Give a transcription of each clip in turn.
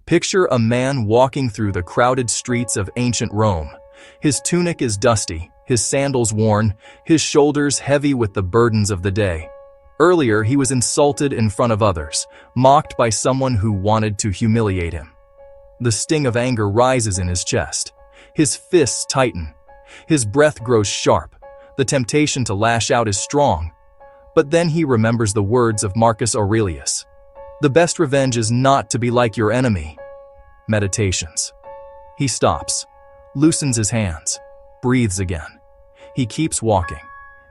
Picture a man walking through the crowded streets of ancient Rome. His tunic is dusty, his sandals worn, his shoulders heavy with the burdens of the day. Earlier, he was insulted in front of others, mocked by someone who wanted to humiliate him. The sting of anger rises in his chest. His fists tighten. His breath grows sharp. The temptation to lash out is strong. But then he remembers the words of Marcus Aurelius. The best revenge is not to be like your enemy. Meditations. He stops, loosens his hands, breathes again. He keeps walking,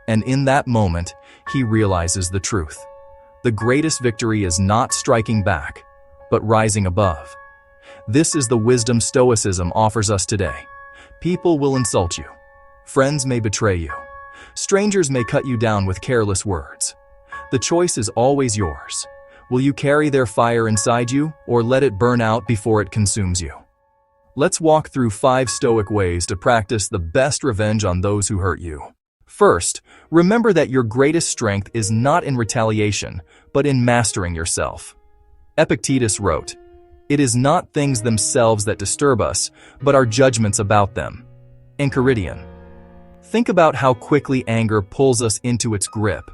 and in that moment, he realizes the truth. The greatest victory is not striking back, but rising above. This is the wisdom Stoicism offers us today. People will insult you. Friends may betray you. Strangers may cut you down with careless words. The choice is always yours. Will you carry their fire inside you, or let it burn out before it consumes you? Let's walk through 5 Stoic ways to practice the best revenge on those who hurt you. First, remember that your greatest strength is not in retaliation, but in mastering yourself. Epictetus wrote, "It is not things themselves that disturb us, but our judgments about them." Enchiridion. Think about how quickly anger pulls us into its grip.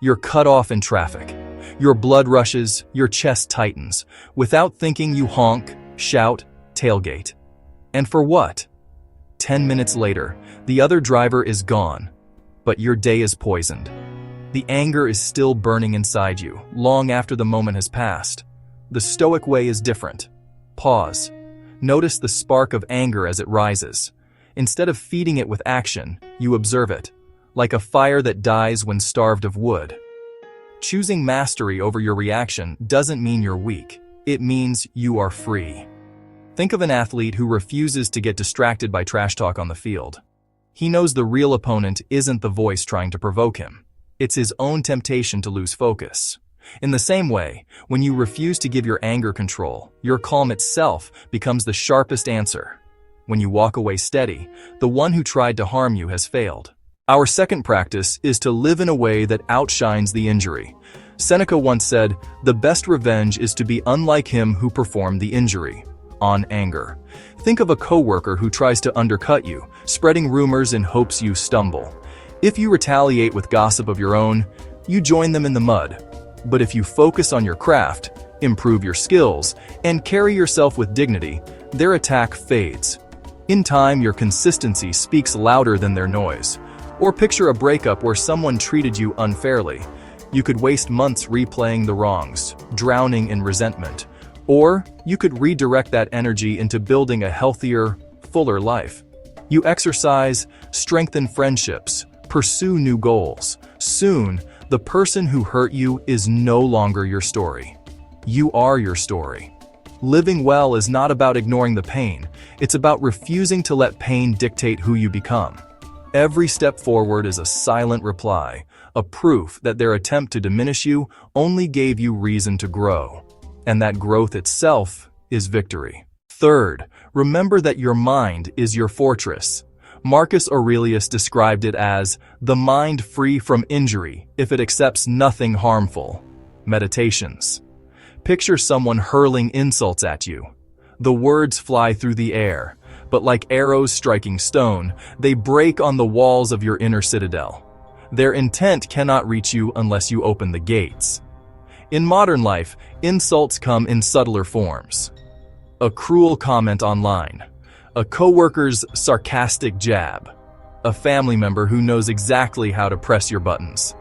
You're cut off in traffic. Your blood rushes, your chest tightens. Without thinking, you honk, shout, tailgate. And for what? 10 minutes later, the other driver is gone, but your day is poisoned. The anger is still burning inside you, long after the moment has passed. The Stoic way is different. Pause. Notice the spark of anger as it rises. Instead of feeding it with action, you observe it, like a fire that dies when starved of wood. Choosing mastery over your reaction doesn't mean you're weak. It means you are free. Think of an athlete who refuses to get distracted by trash talk on the field. He knows the real opponent isn't the voice trying to provoke him. It's his own temptation to lose focus. In the same way, when you refuse to give your anger control, your calm itself becomes the sharpest answer. When you walk away steady, the one who tried to harm you has failed. Our second practice is to live in a way that outshines the injury. Seneca once said, "The best revenge is to be unlike him who performed the injury." On anger. Think of a coworker who tries to undercut you, spreading rumors in hopes you stumble. If you retaliate with gossip of your own, you join them in the mud. But if you focus on your craft, improve your skills, and carry yourself with dignity, their attack fades. In time, your consistency speaks louder than their noise. Or picture a breakup where someone treated you unfairly. You could waste months replaying the wrongs, drowning in resentment. Or you could redirect that energy into building a healthier, fuller life. You exercise, strengthen friendships, pursue new goals. Soon, the person who hurt you is no longer your story. You are your story. Living well is not about ignoring the pain. It's about refusing to let pain dictate who you become. Every step forward is a silent reply, a proof that their attempt to diminish you only gave you reason to grow. And that growth itself is victory. Third, remember that your mind is your fortress. Marcus Aurelius described it as the mind free from injury if it accepts nothing harmful. Meditations. Picture someone hurling insults at you. The words fly through the air, but like arrows striking stone, they break on the walls of your inner citadel. Their intent cannot reach you unless you open the gates. In modern life, insults come in subtler forms. A cruel comment online, a coworker's sarcastic jab, a family member who knows exactly how to press your buttons.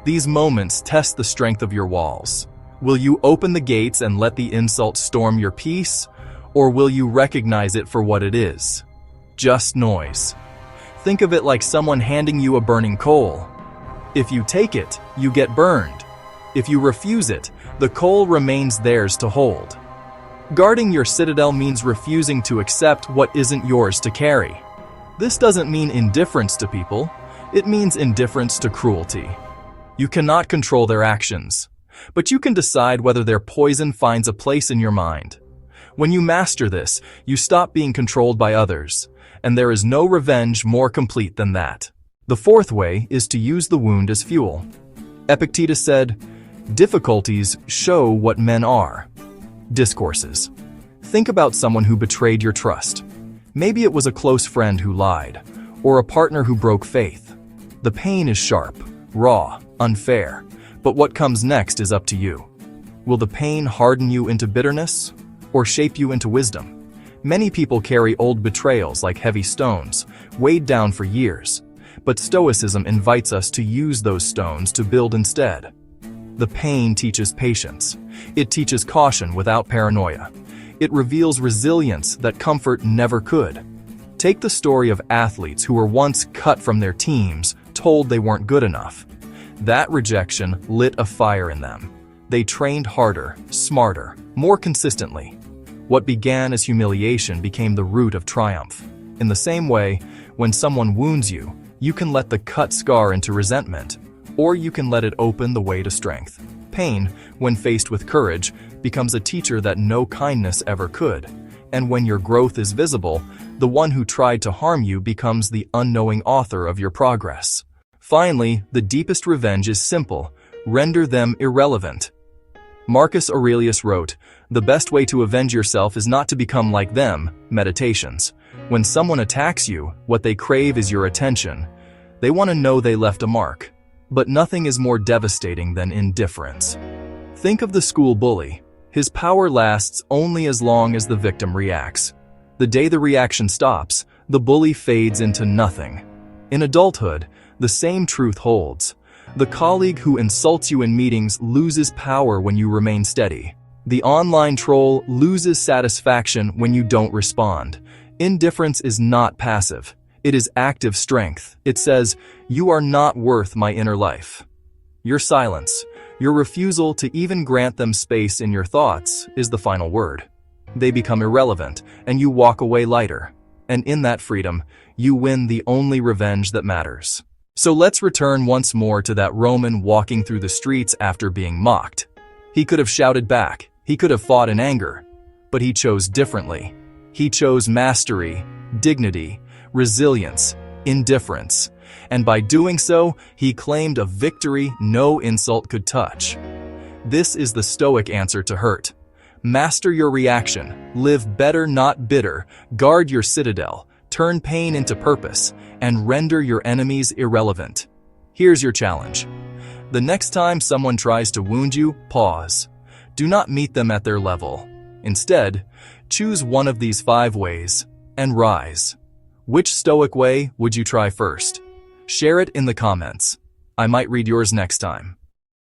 These moments test the strength of your walls. Will you open the gates and let the insult storm your peace, or will you recognize it for what it is? Just noise. Think of it like someone handing you a burning coal. If you take it, you get burned. If you refuse it, the coal remains theirs to hold. Guarding your citadel means refusing to accept what isn't yours to carry. This doesn't mean indifference to people. It means indifference to cruelty. You cannot control their actions, but you can decide whether their poison finds a place in your mind. When you master this, you stop being controlled by others, and there is no revenge more complete than that. The fourth way is to use the wound as fuel. Epictetus said, "Difficulties show what men are." Discourses. Think about someone who betrayed your trust. Maybe it was a close friend who lied, or a partner who broke faith. The pain is sharp, raw, unfair, but what comes next is up to you. Will the pain harden you into bitterness, or shape you into wisdom? Many people carry old betrayals like heavy stones, weighed down for years, but Stoicism invites us to use those stones to build instead. The pain teaches patience. It teaches caution without paranoia. It reveals resilience that comfort never could. Take the story of athletes who were once cut from their teams, told they weren't good enough. That rejection lit a fire in them. They trained harder, smarter, more consistently. What began as humiliation became the root of triumph. In the same way, when someone wounds you, you can let the cut scar into resentment, or you can let it open the way to strength. Pain, when faced with courage, becomes a teacher that no kindness ever could. And when your growth is visible, the one who tried to harm you becomes the unknowing author of your progress. Finally, the deepest revenge is simple: render them irrelevant. Marcus Aurelius wrote, "The best way to avenge yourself is not to become like them." Meditations. When someone attacks you, what they crave is your attention. They want to know they left a mark. But nothing is more devastating than indifference. Think of the school bully. His power lasts only as long as the victim reacts. The day the reaction stops, the bully fades into nothing. In adulthood, the same truth holds. The colleague who insults you in meetings loses power when you remain steady. The online troll loses satisfaction when you don't respond. Indifference is not passive. It is active strength. It says, "You are not worth my inner life." Your silence, your refusal to even grant them space in your thoughts, is the final word. They become irrelevant, and you walk away lighter. And in that freedom, you win the only revenge that matters. So let's return once more to that Roman walking through the streets after being mocked. He could have shouted back. He could have fought in anger. But he chose differently. He chose mastery, dignity, resilience, indifference. And by doing so, he claimed a victory no insult could touch. This is the Stoic answer to hurt. Master your reaction. Live better, not bitter. Guard your citadel. Turn pain into purpose, and render your enemies irrelevant. Here's your challenge. The next time someone tries to wound you, pause. Do not meet them at their level. Instead, choose one of these 5 ways and rise. Which Stoic way would you try first? Share it in the comments. I might read yours next time.